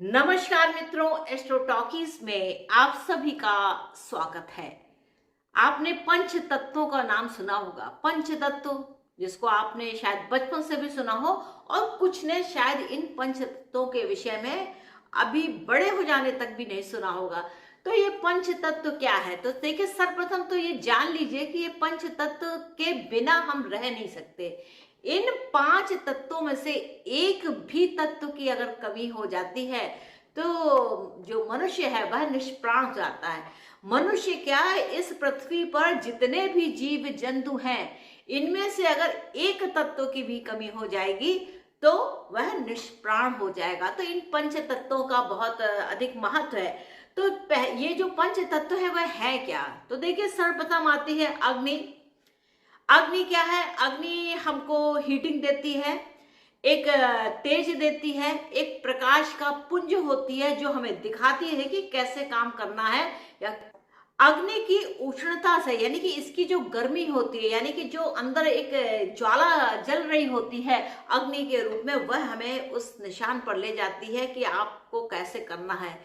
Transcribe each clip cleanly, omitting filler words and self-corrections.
नमस्कार मित्रों, astro talkies में आप सभी का स्वागत है। आपने पंच तत्वों का नाम सुना होगा। पंच तत्व जिसको आपने शायद बचपन से भी सुना हो और कुछ ने शायद इन पंच तत्वों के विषय में अभी बड़े हो जाने तक भी नहीं सुना होगा। तो ये पंच तत्व क्या है? तो देखिए, सर्वप्रथम तो ये जान लीजिए कि ये पंच तत्व के बिना हम रह नहीं सकते। इन पांच तत्वों में से एक भी तत्व की अगर कमी हो जाती है तो जो मनुष्य है वह निष्प्राण हो जाता है। मनुष्य क्या, इस पृथ्वी पर जितने भी जीव जंतु हैं इनमें से अगर एक तत्व की भी कमी हो जाएगी तो वह निष्प्राण हो जाएगा। तो इन पंच तत्वों का बहुत अधिक महत्व है। तो ये जो पंच तत्व है वह है क्या? तो देखिए, सर्वप्रथम आती है अग्नि। अग्नि क्या है? अग्नि हमको हीटिंग देती है, एक तेज देती है, एक प्रकाश का पुंज होती है जो हमें दिखाती है कि कैसे काम करना है। या अग्नि की उष्णता से, यानी कि इसकी जो गर्मी होती है, यानी कि जो अंदर एक ज्वाला जल रही होती है अग्नि के रूप में, वह हमें उस निशान पर ले जाती है कि आपको कैसे करना है।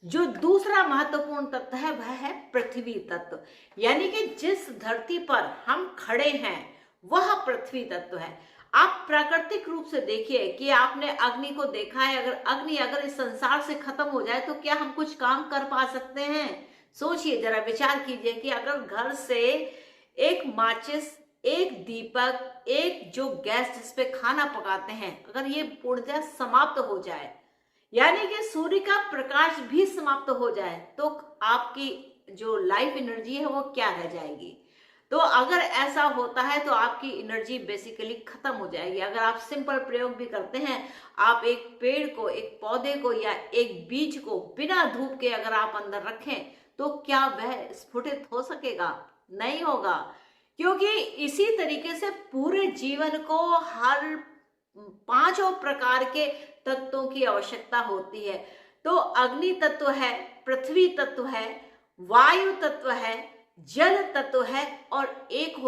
जो दूसरा महत्वपूर्ण तत्व है वह है पृथ्वी तत्व, यानी कि जिस धरती पर हम खड़े हैं वह पृथ्वी तत्व है। आप प्राकृतिक रूप से देखिए कि आपने अग्नि को देखा है। अगर अग्नि अगर इस संसार से खत्म हो जाए तो क्या हम कुछ काम कर पा सकते हैं? सोचिए, जरा विचार कीजिए कि अगर घर से एक माचिस, एक दीपक, एक जो गैस जिस पे खाना पकाते हैं, अगर ये पूर्णतः समाप्त हो जाए, यानी कि सूर्य का प्रकाश भी समाप्त हो जाए, तो आपकी जो लाइफ एनर्जी है वो क्या रह जाएगी? तो अगर ऐसा होता है तो आपकी एनर्जी बेसिकली खत्म हो जाएगी। अगर आप सिंपल प्रयोग भी करते हैं, आप एक पेड़ को, एक पौधे को या एक बीज को बिना धूप के अगर आप अंदर रखें तो क्या वह स्फुटित हो सकेगा? नहीं होगा। क्योंकि इसी तरीके से पूरे जीवन को हर पांचों प्रकार के तत्वों की आवश्यकता होती है। तो अग्नि तत्व है, पृथ्वी तत्व है, वायु तत्व है, जल तत्व है और एक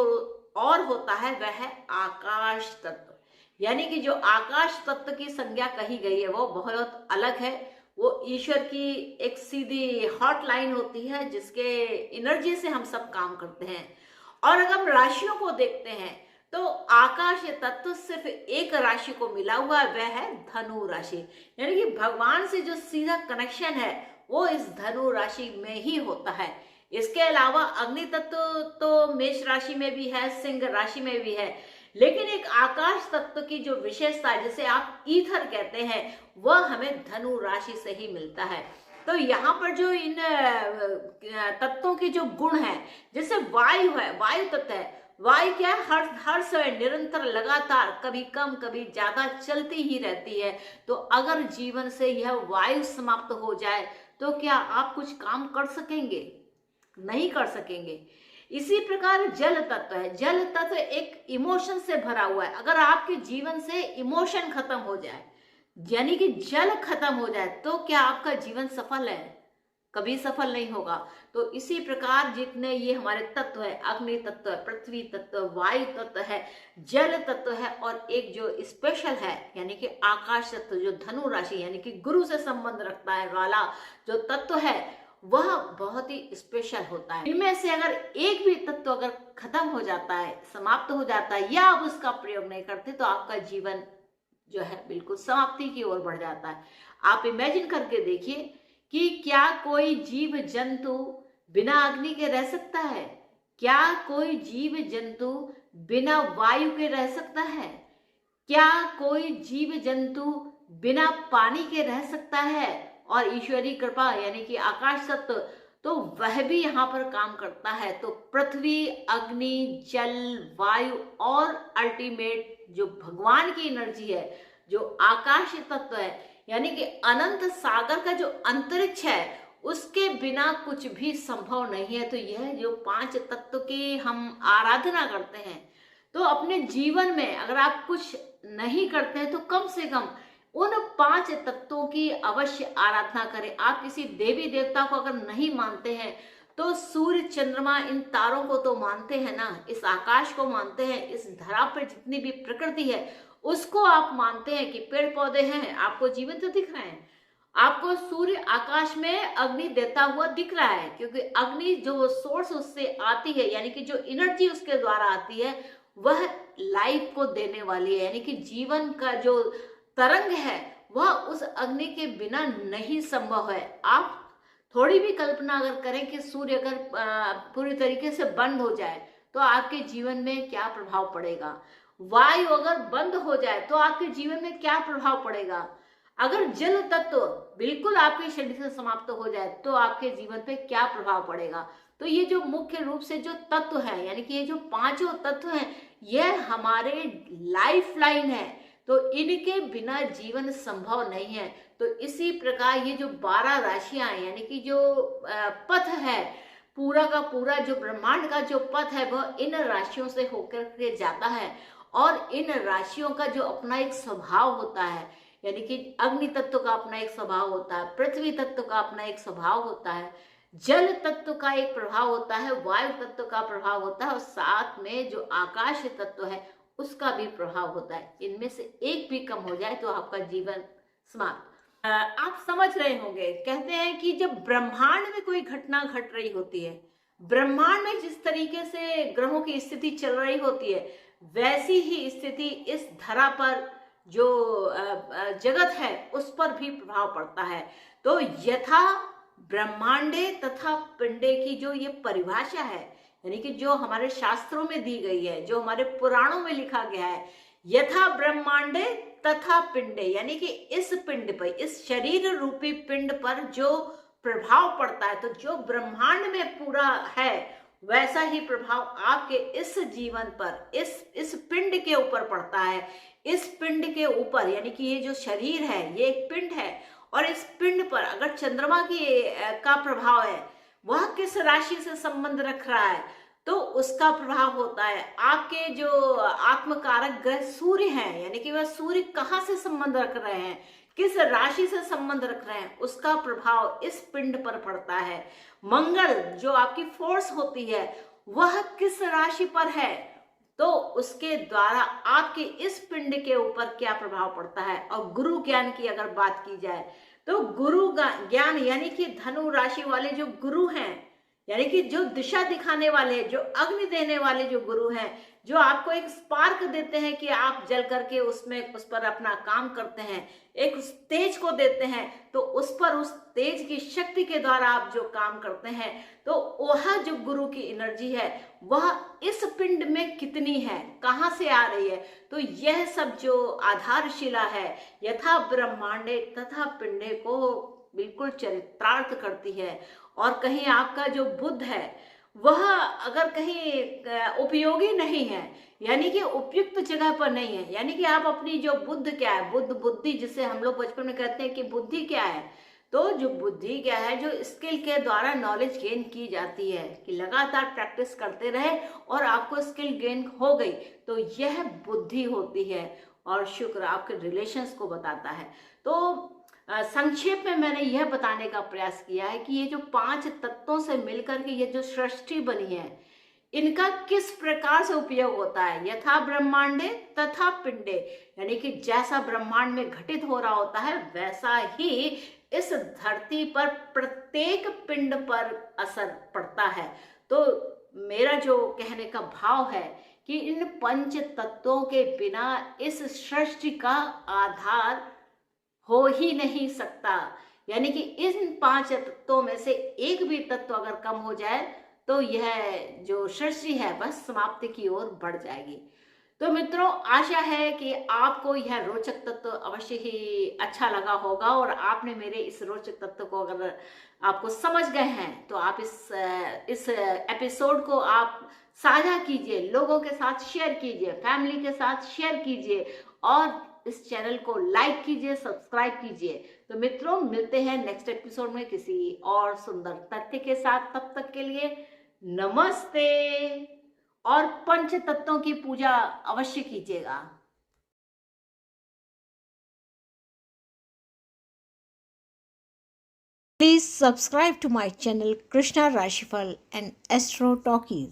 और होता है वह है आकाश तत्व। यानी कि जो आकाश तत्व की संज्ञा कही गई है वो बहुत अलग है। वो ईश्वर की एक सीधी हॉटलाइन होती है जिसके एनर्जी से हम सब काम करते हैं। और अगर हम राशियों को देखते हैं तो आकाश तत्व सिर्फ एक राशि को मिला हुआ है, वह है धनु राशि। यानी कि भगवान से जो सीधा कनेक्शन है वो इस धनु राशि में ही होता है। इसके अलावा अग्नि तत्व तो मेष राशि में भी है, सिंह राशि में भी है, लेकिन एक आकाश तत्व की जो विशेषता है जिसे आप ईथर कहते हैं वह हमें धनु राशि से ही मिलता है। तो यहाँ पर जो इन तत्वों के जो गुण है, जैसे वायु है, वायु तत्व है, वायु क्या है, हर समय निरंतर लगातार कभी कम कभी ज्यादा चलती ही रहती है। तो अगर जीवन से यह वायु समाप्त हो जाए तो क्या आप कुछ काम कर सकेंगे? नहीं कर सकेंगे। इसी प्रकार जल तत्व है। जल तत्व एक इमोशन से भरा हुआ है। अगर आपके जीवन से इमोशन खत्म हो जाए, यानी कि जल खत्म हो जाए, तो क्या आपका जीवन सफल है? कभी सफल नहीं होगा। तो इसी प्रकार जितने ये हमारे तत्व है, अग्नि तत्व, पृथ्वी तत्व, वायु तत्व है, जल तत्व है और एक जो स्पेशल है यानी कि आकाश तत्व, जो धनु राशि यानी कि गुरु से संबंध रखता है वाला जो तत्व है, वह बहुत ही स्पेशल होता है। इनमें से अगर एक भी तत्व अगर खत्म हो जाता है, समाप्त हो जाता है, या आप उसका प्रयोग नहीं करते, तो आपका जीवन जो है बिल्कुल समाप्ति की ओर बढ़ जाता है। आप इमेजिन करके देखिए कि क्या कोई जीव जंतु बिना अग्नि के रह सकता है? क्या कोई जीव जंतु बिना वायु के रह सकता है? क्या कोई जीव जंतु बिना पानी के रह सकता है? और ईश्वरीय कृपा यानी कि आकाश तत्व, तो वह भी यहाँ पर काम करता है। तो पृथ्वी, अग्नि, जल, वायु और अल्टीमेट जो भगवान की एनर्जी है, जो आकाश तत्व है, यानी कि अनंत सागर का जो अंतरिक्ष है, उसके बिना कुछ भी संभव नहीं है। तो यह जो पांच तत्व की हम आराधना करते हैं, तो अपने जीवन में अगर आप कुछ नहीं करते हैं तो कम से कम उन पांच तत्वों की अवश्य आराधना करें। आप किसी देवी देवता को अगर नहीं मानते हैं तो सूर्य, चंद्रमा, इन तारों को तो मानते हैं ना, इस आकाश को मानते हैं, इस धरा पर जितनी भी प्रकृति है उसको आप मानते हैं कि पेड़ पौधे हैं, आपको जीवन तो दिख रहे हैं। आपको सूर्य आकाश में अग्नि देता हुआ दिख रहा है, क्योंकि अग्नि जो सोर्स उससे आती है, यानी कि जो एनर्जी उसके द्वारा आती है, वह लाइफ को देने वाली है, यानी कि जीवन का जो तरंग है वह उस अग्नि के बिना नहीं संभव है। आप थोड़ी भी कल्पना अगर करें कि सूर्य अगर पूरी तरीके से बंद हो जाए तो आपके जीवन में क्या प्रभाव पड़ेगा, वायु अगर बंद हो जाए तो आपके जीवन में क्या प्रभाव पड़ेगा, अगर जल तत्व बिल्कुल आपके शरीर से समाप्त हो जाए तो आपके जीवन पे क्या प्रभाव पड़ेगा। तो ये जो मुख्य रूप से जो तत्व है, यानी कि ये जो पांचों तत्व हैं, यह हमारे लाइफ लाइन है, तो इनके बिना जीवन संभव नहीं है। तो इसी प्रकार ये जो 12 राशियां हैं, यानी कि जो पथ है, पूरा का पूरा जो ब्रह्मांड का जो पथ है वह इन राशियों से होकर के जाता है। और इन राशियों का जो अपना एक स्वभाव होता है, यानी कि अग्नि तत्व का अपना एक स्वभाव होता है, पृथ्वी तत्व का अपना एक स्वभाव होता है, जल तत्व का एक प्रभाव होता है, वायु तत्व का प्रभाव होता है, और साथ में जो आकाश तत्व है उसका भी प्रभाव होता है। इनमें से एक भी कम हो जाए तो आपका जीवन समाप्त। आप समझ रहे होंगे, कहते हैं कि जब ब्रह्मांड में कोई घटना घट रही होती है, ब्रह्मांड में जिस तरीके से ग्रहों की स्थिति चल रही होती है, वैसी ही स्थिति इस धरा पर जो जगत है उस पर भी प्रभाव पड़ता है। तो यथा ब्रह्मांडे तथा पिंडे की जो ये परिभाषा है, यानी कि जो हमारे शास्त्रों में दी गई है, जो हमारे पुराणों में लिखा गया है, यथा ब्रह्मांडे तथा पिंडे, यानी कि इस पिंड पर, इस शरीर रूपी पिंड पर जो प्रभाव पड़ता है, तो जो ब्रह्मांड में पूरा है वैसा ही प्रभाव आपके इस जीवन पर, इस पिंड के ऊपर पड़ता है। इस पिंड के ऊपर, यानी कि ये जो शरीर है ये एक पिंड है, और इस पिंड पर अगर चंद्रमा का प्रभाव है, वह किस राशि से संबंध रख रहा है, तो उसका प्रभाव होता है। आपके जो आत्मकारक ग्रह सूर्य हैं, यानी कि वह सूर्य कहाँ से संबंध रख रहे हैं, किस राशि से संबंध रख रहे हैं, उसका प्रभाव इस पिंड पर पड़ता है। मंगल जो आपकी फोर्स होती है वह किस राशि पर है, तो उसके द्वारा आपके इस पिंड के ऊपर क्या प्रभाव पड़ता है। और गुरु ज्ञान की अगर बात की जाए तो गुरु ज्ञान, यानी कि धनु राशि वाले जो गुरु हैं, यानी कि जो दिशा दिखाने वाले, जो अग्नि देने वाले जो गुरु हैं, जो आपको एक स्पार्क देते हैं कि आप जल करके उस पर अपना काम करते हैं, एक उस तेज को देते हैं, तो उस पर उस तेज की शक्ति के द्वारा आप जो काम करते हैं, तो वह जो गुरु की एनर्जी है वह इस पिंड में कितनी है, कहाँ से आ रही है। तो यह सब जो आधारशिला है, यथा ब्रह्मांडे तथा पिंडे को बिल्कुल चरित्रार्थ करती है। और कहीं आपका जो बुद्ध है वह अगर कहीं उपयोगी नहीं है, यानी कि उपयुक्त जगह पर नहीं है, यानी कि आप अपनी जो बुद्ध क्या है, बुद्ध बुद्धि जिसे हम लोग बचपन में कहते हैं कि बुद्धि क्या है, तो जो बुद्धि क्या है, जो स्किल के द्वारा नॉलेज गेन की जाती है, कि लगातार प्रैक्टिस करते रहे और आपको स्किल गेन हो गई, तो यह बुद्धि होती है। और शुक्र आपके रिलेशंस को बताता है। तो संक्षेप में मैंने यह बताने का प्रयास किया है कि ये जो 5 तत्वों से मिलकर के ये जो सृष्टि बनी है, इनका किस प्रकार से उपयोग होता है। यथा ब्रह्मांडे तथा पिंडे, यानी कि जैसा ब्रह्मांड में घटित हो रहा होता है वैसा ही इस धरती पर प्रत्येक पिंड पर असर पड़ता है। तो मेरा जो कहने का भाव है कि इन 5 तत्वों के बिना इस सृष्टि का आधार हो ही नहीं सकता, यानी कि इन 5 तत्वों में से एक भी तत्व अगर कम हो जाए तो यह जो सृष्टि है बस समाप्ति की ओर बढ़ जाएगी। तो मित्रों, आशा है कि आपको यह रोचक तत्व अवश्य ही अच्छा लगा होगा, और आपने मेरे इस रोचक तत्व को अगर आपको समझ गए हैं तो आप इस एपिसोड को आप साझा कीजिए, लोगों के साथ शेयर कीजिए, फैमिली के साथ शेयर कीजिए, और इस चैनल को लाइक कीजिए, सब्सक्राइब कीजिए। तो मित्रों, मिलते हैं नेक्स्ट एपिसोड में किसी और सुंदर तथ्य के साथ। तब तक के लिए नमस्ते, और पंच तत्वों की पूजा अवश्य कीजिएगा। Please subscribe to my channel Krishna Rashifal and Astro Talkies.